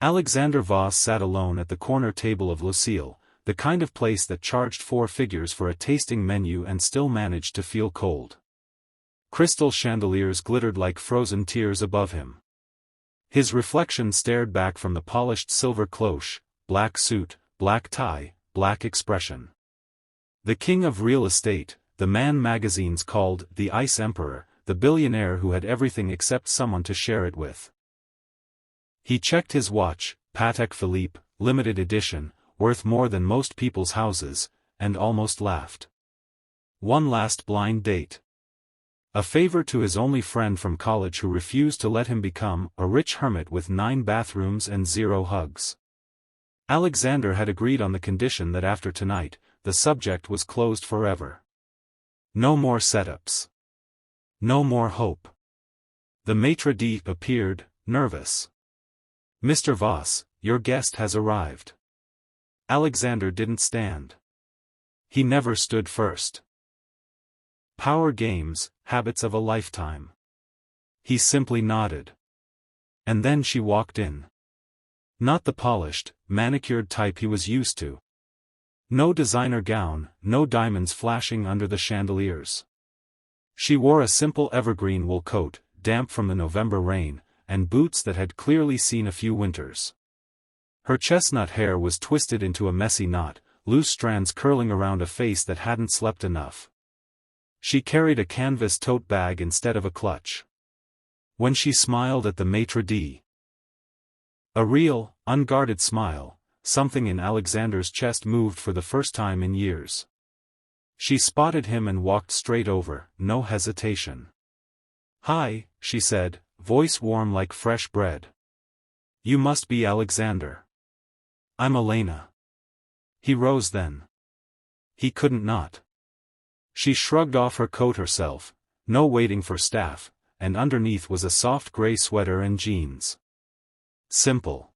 Alexander Voss sat alone at the corner table of Lucille, the kind of place that charged 4 figures for a tasting menu and still managed to feel cold. Crystal chandeliers glittered like frozen tears above him. His reflection stared back from the polished silver cloche, black suit, black tie, black expression. The king of real estate, the man magazines called the Ice Emperor, the billionaire who had everything except someone to share it with. He checked his watch, Patek Philippe, limited edition, worth more than most people's houses, and almost laughed. One last blind date. A favor to his only friend from college who refused to let him become a rich hermit with 9 bathrooms and 0 hugs. Alexander had agreed on the condition that after tonight, the subject was closed forever. No more setups. No more hope. The maitre d' appeared, nervous. "Mr. Voss, your guest has arrived." Alexander didn't stand. He never stood first. Power games, habits of a lifetime. He simply nodded. And then she walked in. Not the polished, manicured type he was used to. No designer gown, no diamonds flashing under the chandeliers. She wore a simple evergreen wool coat, damp from the November rain, and boots that had clearly seen a few winters. Her chestnut hair was twisted into a messy knot, loose strands curling around a face that hadn't slept enough. She carried a canvas tote bag instead of a clutch. When she smiled at the maitre d', a real, unguarded smile, something in Alexander's chest moved for the first time in years. She spotted him and walked straight over, no hesitation. "Hi," she said, voice warm like fresh bread. "You must be Alexander." "I'm Elena." He rose then. He couldn't not. She shrugged off her coat herself, no waiting for staff, and underneath was a soft gray sweater and jeans. Simple.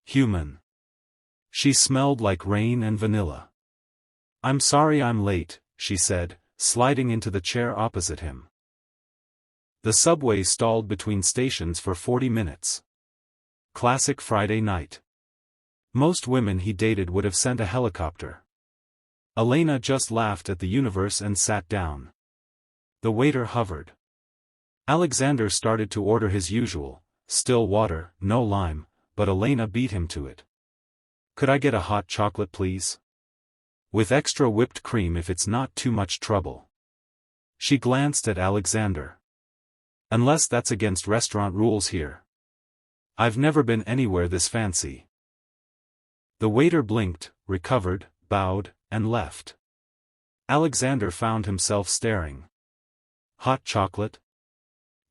Human. She smelled like rain and vanilla. "I'm sorry I'm late," she said, sliding into the chair opposite him. The subway stalled between stations for 40 minutes. Classic Friday night. Most women he dated would have sent a helicopter. Elena just laughed at the universe and sat down. The waiter hovered. Alexander started to order his usual, still water, no lime, but Elena beat him to it. "Could I get a hot chocolate please? With extra whipped cream if it's not too much trouble." She glanced at Alexander. "Unless that's against restaurant rules here. I've never been anywhere this fancy." The waiter blinked, recovered, bowed, and left. Alexander found himself staring. "Hot chocolate?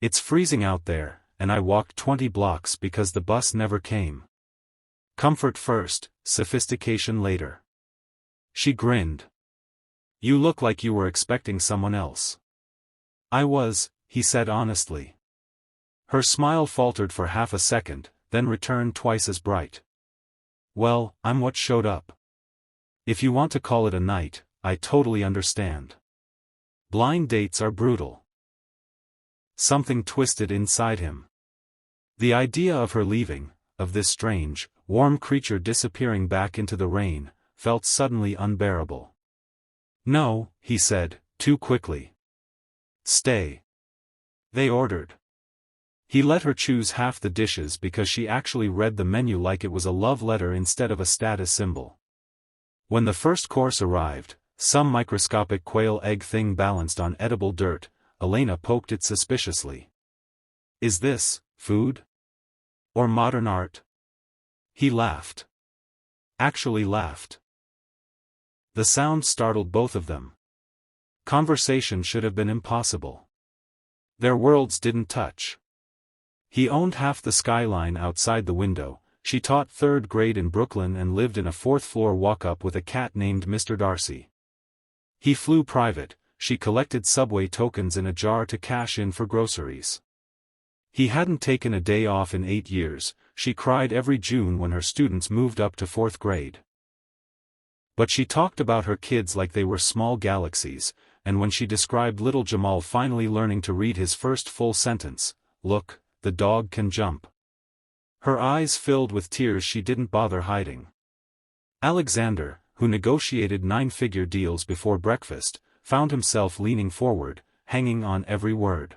It's freezing out there, and I walked 20 blocks because the bus never came. Comfort first, sophistication later." She grinned. "You look like you were expecting someone else." "I was," he said honestly. Her smile faltered for half a second, then returned twice as bright. "Well, I'm what showed up. If you want to call it a night, I totally understand. Blind dates are brutal." Something twisted inside him. The idea of her leaving, of this strange, warm creature disappearing back into the rain, felt suddenly unbearable. "No," he said, too quickly. "Stay." They ordered. He let her choose half the dishes because she actually read the menu like it was a love letter instead of a status symbol. When the first course arrived, some microscopic quail egg thing balanced on edible dirt, Elena poked it suspiciously. "Is this food? Or modern art?" He laughed. Actually laughed. The sound startled both of them. Conversation should have been impossible. Their worlds didn't touch. He owned half the skyline outside the window. She taught 3rd grade in Brooklyn and lived in a 4th-floor walk-up with a cat named Mr. Darcy. He flew private. She collected subway tokens in a jar to cash in for groceries. He hadn't taken a day off in 8 years. She cried every June when her students moved up to 4th grade. But she talked about her kids like they were small galaxies, and when she described little Jamal finally learning to read his first full sentence, "Look, the dog can jump," Her eyes filled with tears she didn't bother hiding. Alexander, who negotiated 9-figure deals before breakfast, found himself leaning forward, hanging on every word.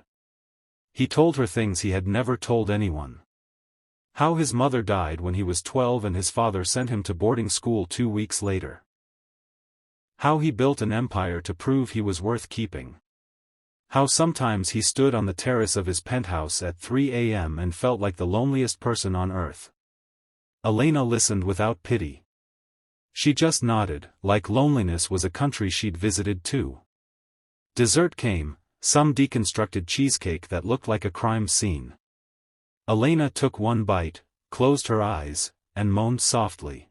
He told her things he had never told anyone. How his mother died when he was 12 and his father sent him to boarding school 2 weeks later. How he built an empire to prove he was worth keeping. How sometimes he stood on the terrace of his penthouse at 3 a.m. and felt like the loneliest person on earth. Elena listened without pity. She just nodded, like loneliness was a country she'd visited too. Dessert came, some deconstructed cheesecake that looked like a crime scene. Elena took one bite, closed her eyes, and moaned softly.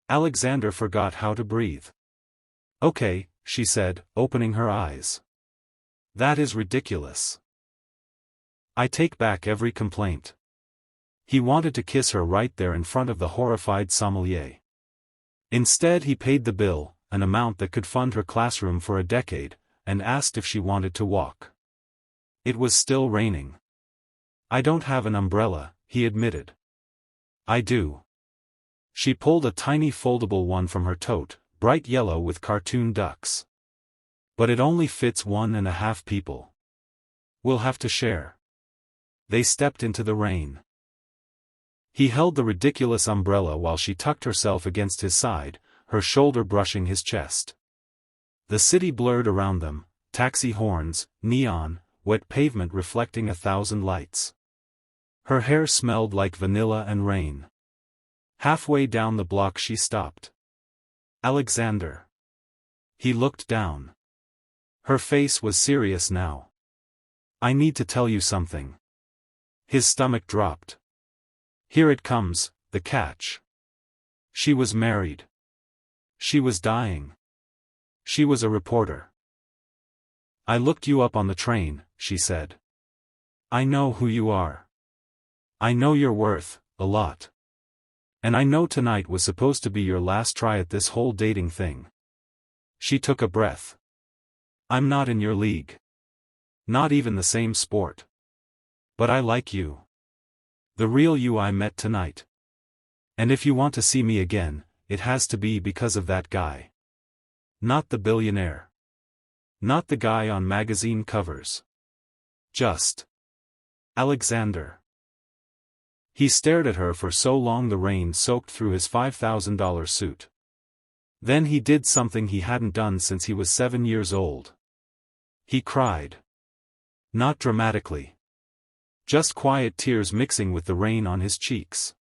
Alexander forgot how to breathe. "Okay," she said, opening her eyes. "That is ridiculous. I take back every complaint." He wanted to kiss her right there in front of the horrified sommelier. Instead he paid the bill, an amount that could fund her classroom for a decade, and asked if she wanted to walk. It was still raining. "I don't have an umbrella," he admitted. "I do." She pulled a tiny foldable one from her tote, bright yellow with cartoon ducks. "But it only fits 1.5 people. We'll have to share." They stepped into the rain. He held the ridiculous umbrella while she tucked herself against his side, her shoulder brushing his chest. The city blurred around them, taxi horns, neon, wet pavement reflecting 1,000 lights. Her hair smelled like vanilla and rain. Halfway down the block she stopped. "Alexander." He looked down. Her face was serious now. "I need to tell you something." His stomach dropped. Here it comes, the catch. She was married. She was dying. She was a reporter. "I looked you up on the train," she said. "I know who you are. I know your worth, a lot. And I know tonight was supposed to be your last try at this whole dating thing." She took a breath. "I'm not in your league. Not even the same sport. But I like you. The real you I met tonight. And if you want to see me again, it has to be because of that guy. Not the billionaire. Not the guy on magazine covers. Just Alexander." He stared at her for so long the rain soaked through his $5,000 suit. Then he did something he hadn't done since he was 7 years old. He cried. Not dramatically. Just quiet tears mixing with the rain on his cheeks.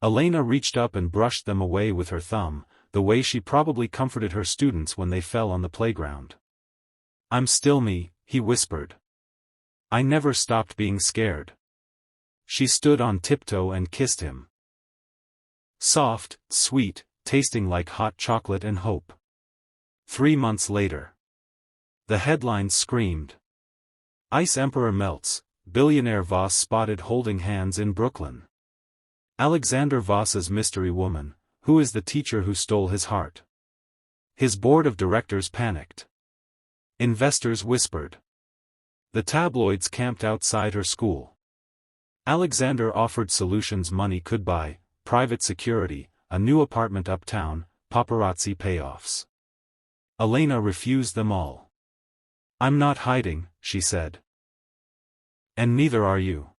Elena reached up and brushed them away with her thumb, the way she probably comforted her students when they fell on the playground. "I'm still me," he whispered. "I never stopped being scared." She stood on tiptoe and kissed him. Soft, sweet, tasting like hot chocolate and hope. 3 months later. The headlines screamed. Ice Emperor melts, Billionaire Voss spotted holding hands in Brooklyn. Alexander Voss's mystery woman, who is the teacher who stole his heart? His board of directors panicked. Investors whispered. The tabloids camped outside her school. Alexander offered solutions money could buy: private security, a new apartment uptown, paparazzi payoffs. Elena refused them all. "I'm not hiding," she said. "And neither are you."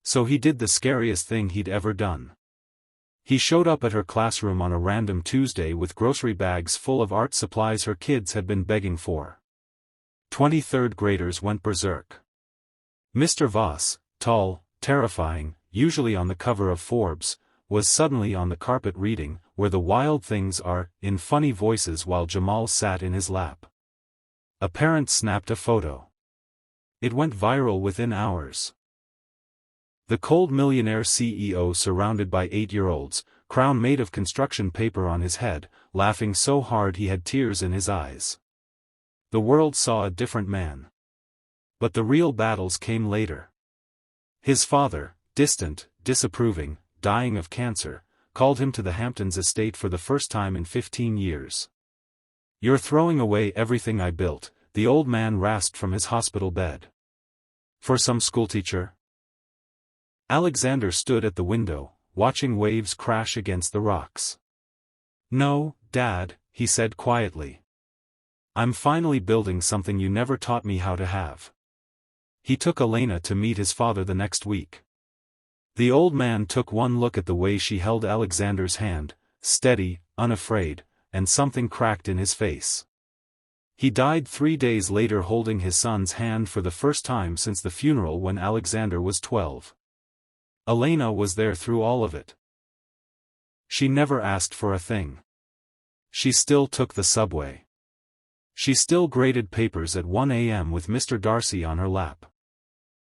So he did the scariest thing he'd ever done. He showed up at her classroom on a random Tuesday with grocery bags full of art supplies her kids had been begging for. 23rd graders went berserk. Mr. Voss, tall, terrifying, usually on the cover of Forbes, was suddenly on the carpet reading Where the Wild Things Are in funny voices while Jamal sat in his lap. A parent snapped a photo. It went viral within hours. The cold millionaire CEO surrounded by 8-year-olds, crown made of construction paper on his head, laughing so hard he had tears in his eyes. The world saw a different man. But the real battles came later. His father, distant, disapproving, dying of cancer, called him to the Hamptons estate for the first time in 15 years. "You're throwing away everything I built," the old man rasped from his hospital bed. "For some schoolteacher?" Alexander stood at the window, watching waves crash against the rocks. "No, Dad," he said quietly. "I'm finally building something you never taught me how to have." He took Elena to meet his father the next week. The old man took one look at the way she held Alexander's hand, steady, unafraid, and something cracked in his face. He died 3 days later holding his son's hand for the first time since the funeral when Alexander was 12. Elena was there through all of it. She never asked for a thing. She still took the subway. She still graded papers at 1 a.m. with Mr. Darcy on her lap.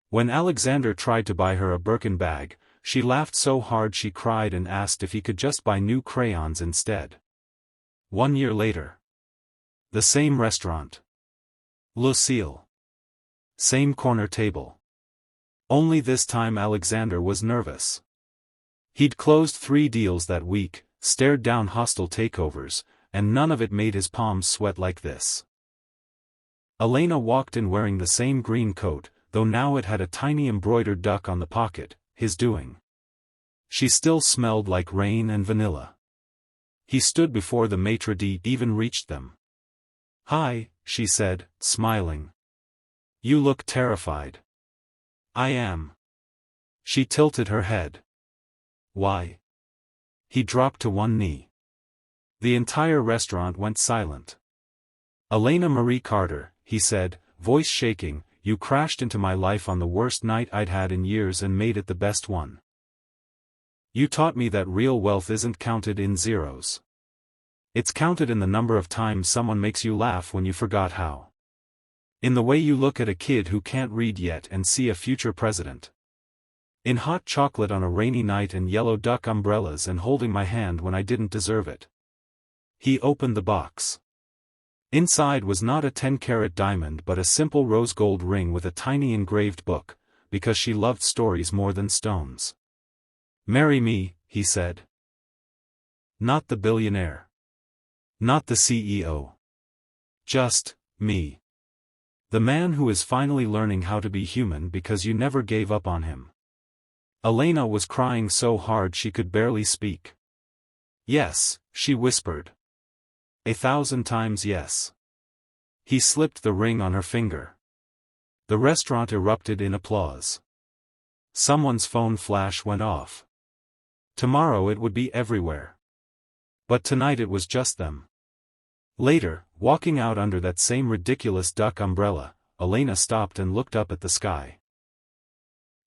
When Alexander tried to buy her a Birkin bag, she laughed so hard she cried and asked if he could just buy new crayons instead. 1 year later. The same restaurant. Lucille. Same corner table. Only this time Alexander was nervous. He'd closed 3 deals that week, stared down hostile takeovers, and none of it made his palms sweat like this. Elena walked in wearing the same green coat, though now it had a tiny embroidered duck on the pocket, his doing. She still smelled like rain and vanilla. He stood before the maitre d' even reached them. "Hi," she said, smiling. "You look terrified." "I am." She tilted her head. "Why?" He dropped to one knee. The entire restaurant went silent. "Elena Marie Carter," he said, voice shaking, "you crashed into my life on the worst night I'd had in years and made it the best one. You taught me that real wealth isn't counted in zeros. It's counted in the number of times someone makes you laugh when you forgot how. In the way you look at a kid who can't read yet and see a future president. In hot chocolate on a rainy night and yellow duck umbrellas and holding my hand when I didn't deserve it." He opened the box. Inside was not a 10-carat diamond but a simple rose gold ring with a tiny engraved book, because she loved stories more than stones. "Marry me," he said. "Not the billionaire. Not the CEO. Just me. The man who is finally learning how to be human because you never gave up on him." Elena was crying so hard she could barely speak. "Yes," she whispered. 1,000 times yes. He slipped the ring on her finger. The restaurant erupted in applause. Someone's phone flash went off. Tomorrow it would be everywhere. But tonight it was just them. Later, walking out under that same ridiculous duck umbrella, Elena stopped and looked up at the sky.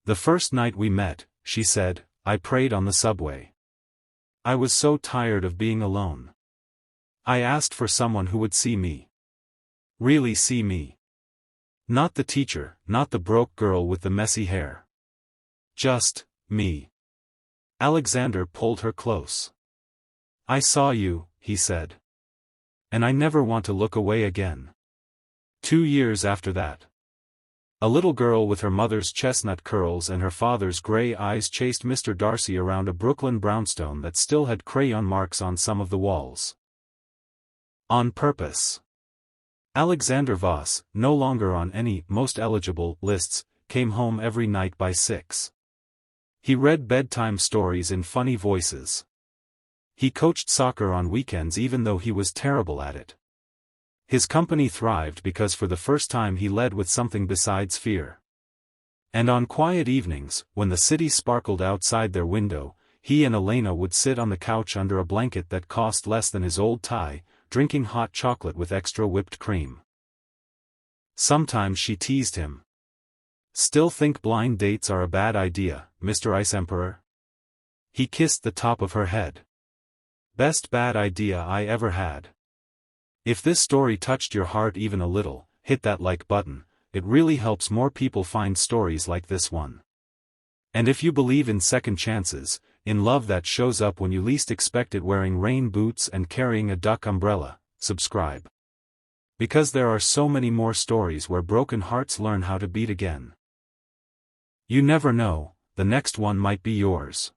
"The first night we met," she said, "I prayed on the subway. I was so tired of being alone. I asked for someone who would see me. Really see me. Not the teacher, not the broke girl with the messy hair. Just me." Alexander pulled her close. "I saw you," he said. "And I never want to look away again." 2 years after that. A little girl with her mother's chestnut curls and her father's gray eyes chased Mr. Darcy around a Brooklyn brownstone that still had crayon marks on some of the walls. On purpose. Alexander Voss, no longer on any most eligible lists, came home every night by 6. He read bedtime stories in funny voices. He coached soccer on weekends even though he was terrible at it. His company thrived because for the first time he led with something besides fear. And on quiet evenings, when the city sparkled outside their window, he and Elena would sit on the couch under a blanket that cost less than his old tie, drinking hot chocolate with extra whipped cream. Sometimes she teased him. "Still think blind dates are a bad idea, Mr. Ice Emperor?" He kissed the top of her head. "Best bad idea I ever had." If this story touched your heart even a little, hit that like button. It really helps more people find stories like this one. And if you believe in second chances, in love that shows up when you least expect it, wearing rain boots and carrying a duck umbrella, subscribe. Because there are so many more stories where broken hearts learn how to beat again. You never know, the next one might be yours.